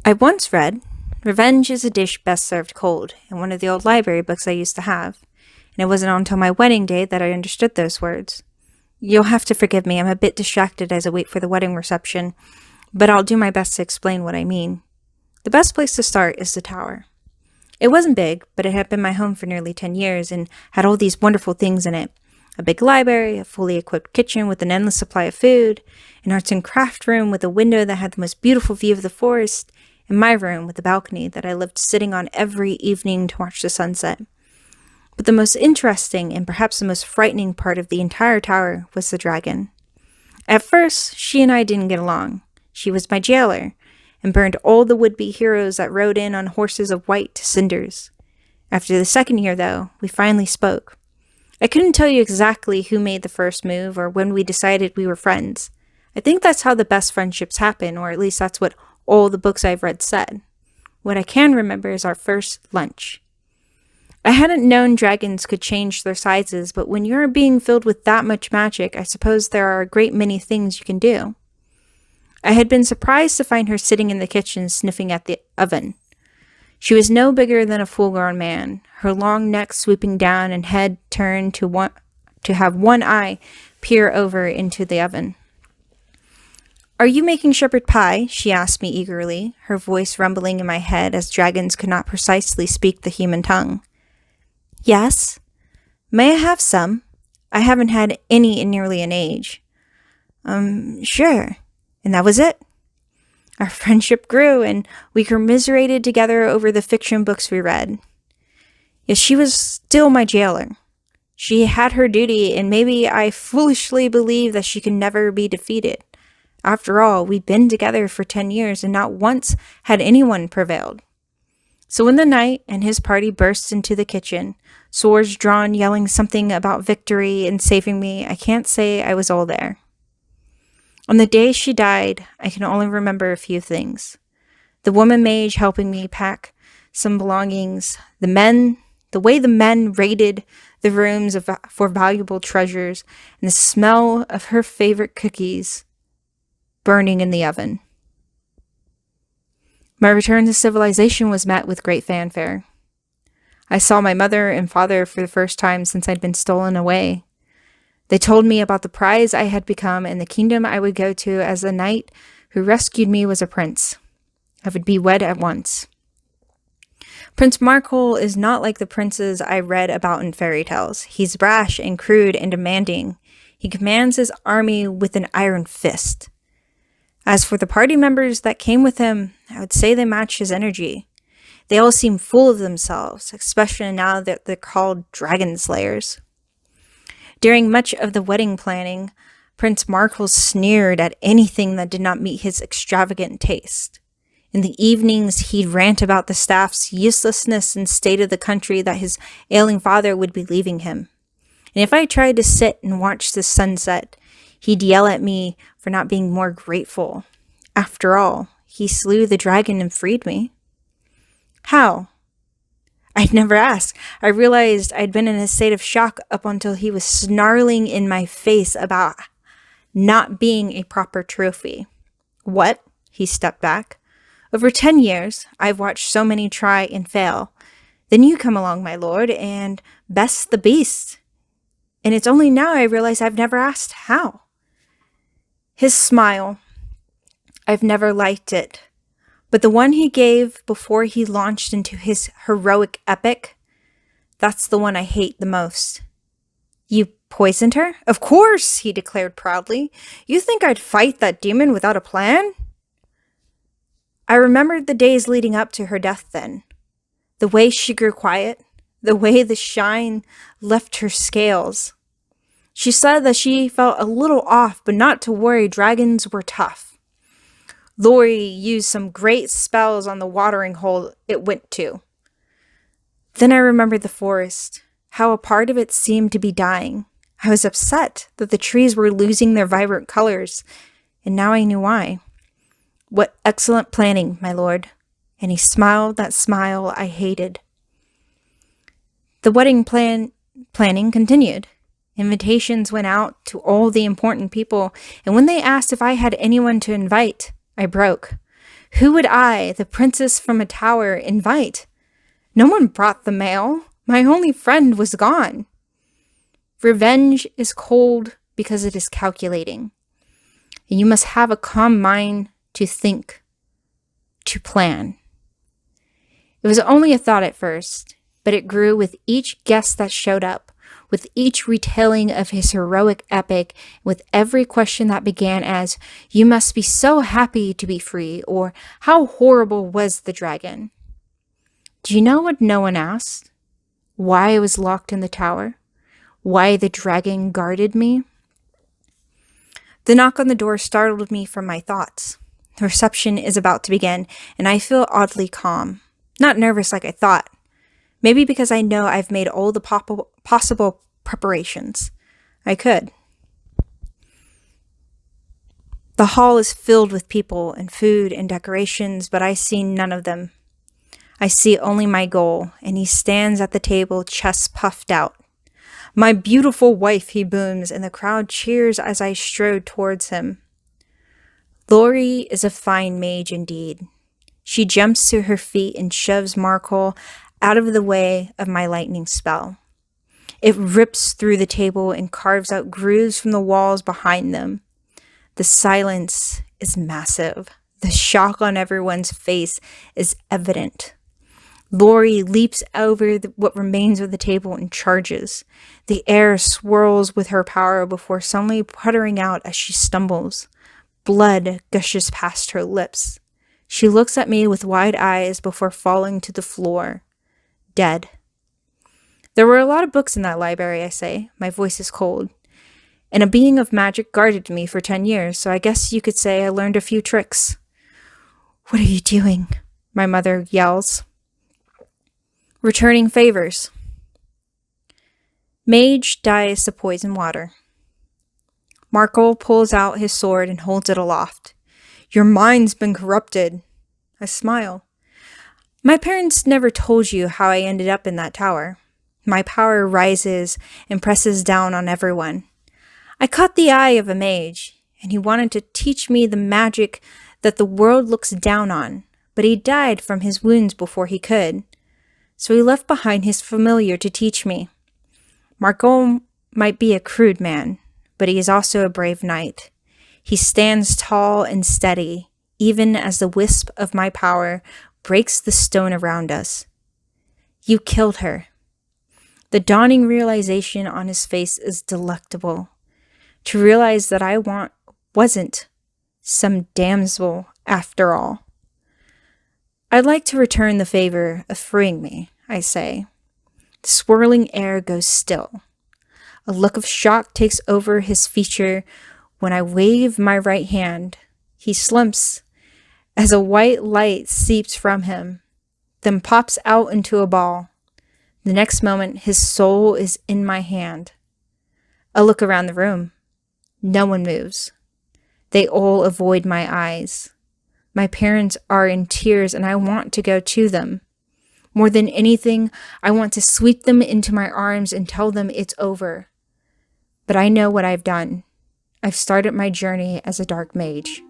I once read, "Revenge is a dish best served cold," in one of the old library books I used to have, and it wasn't until my wedding day that I understood those words. You'll have to forgive me, I'm a bit distracted as I wait for the wedding reception, but I'll do my best to explain what I mean. The best place to start is the tower. It wasn't big, but it had been my home for nearly 10 years and had all these wonderful things in it. A big library, a fully equipped kitchen with an endless supply of food, an arts and craft room with a window that had the most beautiful view of the forest, and my room with a balcony that I loved sitting on every evening to watch the sunset. But the most interesting and perhaps the most frightening part of the entire tower was the dragon. At first, she and I didn't get along. She was my jailer, and burned all the would-be heroes that rode in on horses of white to cinders. After the second year, though, we finally spoke. I couldn't tell you exactly who made the first move or when we decided we were friends. I think that's how the best friendships happen, or at least that's what all the books I've read said. What I can remember is our first lunch. I hadn't known dragons could change their sizes, but when you're being filled with that much magic, I suppose there are a great many things you can do. I had been surprised to find her sitting in the kitchen sniffing at the oven. She was no bigger than a full-grown man, her long neck swooping down and head turned to have one eye peer over into the oven. "Are you making shepherd pie?" she asked me eagerly, her voice rumbling in my head as dragons could not precisely speak the human tongue. "Yes. May I have some? I haven't had any in nearly an age." Sure." And that was it. Our friendship grew, and we commiserated together over the fiction books we read. Yes, she was still my jailer. She had her duty, and maybe I foolishly believed that she could never be defeated. After all, we'd been together for 10 years, and not once had anyone prevailed. So when the knight and his party burst into the kitchen, swords drawn, yelling something about victory and saving me, I can't say I was all there. On the day she died, I can only remember a few things. The woman mage helping me pack some belongings, the way the men raided the rooms for valuable treasures, and the smell of her favorite cookies burning in the oven. My return to civilization was met with great fanfare. I saw my mother and father for the first time since I'd been stolen away. They told me about the prize I had become and the kingdom I would go to, as the knight who rescued me was a prince. I would be wed at once. Prince Markle is not like the princes I read about in fairy tales. He's brash and crude and demanding. He commands his army with an iron fist. As for the party members that came with him, I would say they match his energy. They all seem full of themselves, especially now that they're called dragon slayers. During much of the wedding planning, Prince Markle sneered at anything that did not meet his extravagant taste. In the evenings, he'd rant about the staff's uselessness and state of the country that his ailing father would be leaving him. And if I tried to sit and watch the sunset, he'd yell at me for not being more grateful. After all, he slew the dragon and freed me. How? I'd never asked. I realized I'd been in a state of shock up until he was snarling in my face about not being a proper trophy. What? He stepped back. Over 10 years, I've watched so many try and fail. Then you come along, my lord, and best the beast. And it's only now I realize I've never asked how. His smile. I've never liked it. But the one he gave before he launched into his heroic epic, that's the one I hate the most. You poisoned her? Of course, he declared proudly. You think I'd fight that demon without a plan? I remembered the days leading up to her death then. The way she grew quiet, the way the shine left her scales. She said that she felt a little off, but not to worry, dragons were tough. Lori used some great spells on the watering hole it went to. Then I remembered the forest, how a part of it seemed to be dying. I was upset that the trees were losing their vibrant colors, and now I knew why. What excellent planning, my lord. And he smiled that smile I hated. The wedding planning continued. Invitations went out to all the important people, and when they asked if I had anyone to invite, I broke. Who would I, the princess from a tower, invite? No one brought the mail. My only friend was gone. Revenge is cold because it is calculating. And you must have a calm mind to think, to plan. It was only a thought at first, but it grew with each guest that showed up, with each retelling of his heroic epic, with every question that began as, "You must be so happy to be free," or "How horrible was the dragon?" Do you know what no one asked? Why I was locked in the tower? Why the dragon guarded me? The knock on the door startled me from my thoughts. The reception is about to begin, and I feel oddly calm. Not nervous like I thought. Maybe because I know I've made all the possible preparations I could. The hall is filled with people and food and decorations, but I see none of them. I see only my goal, and he stands at the table, chest puffed out. "My beautiful wife," he booms, and the crowd cheers as I strode towards him. Lori is a fine mage indeed. She jumps to her feet and shoves Markle out of the way of my lightning spell. It rips through the table and carves out grooves from the walls behind them. The silence is massive. The shock on everyone's face is evident. Lori leaps over what remains of the table and charges. The air swirls with her power before suddenly puttering out as she stumbles. Blood gushes past her lips. She looks at me with wide eyes before falling to the floor, dead. There were a lot of books in that library, I say. My voice is cold. And a being of magic guarded me for 10 years, so I guess you could say I learned a few tricks. "What are you doing?" my mother yells. "Returning favors." Mage dyes the poison water. Markle pulls out his sword and holds it aloft. "Your mind's been corrupted." I smile. "My parents never told you how I ended up in that tower. My power rises and presses down on everyone. I caught the eye of a mage, and he wanted to teach me the magic that the world looks down on, but he died from his wounds before he could. So he left behind his familiar to teach me. Markle might be a crude man, but he is also a brave knight. He stands tall and steady, even as the wisp of my power breaks the stone around us. You killed her." The dawning realization on his face is delectable. To realize that I wasn't some damsel after all. "I'd like to return the favor of freeing me," I say. The swirling air goes still. A look of shock takes over his feature when I wave my right hand. He slumps as a white light seeps from him, then pops out into a ball. The next moment, his soul is in my hand. I look around the room. No one moves. They all avoid my eyes. My parents are in tears, and I want to go to them. More than anything, I want to sweep them into my arms and tell them it's over. But I know what I've done. I've started my journey as a dark mage.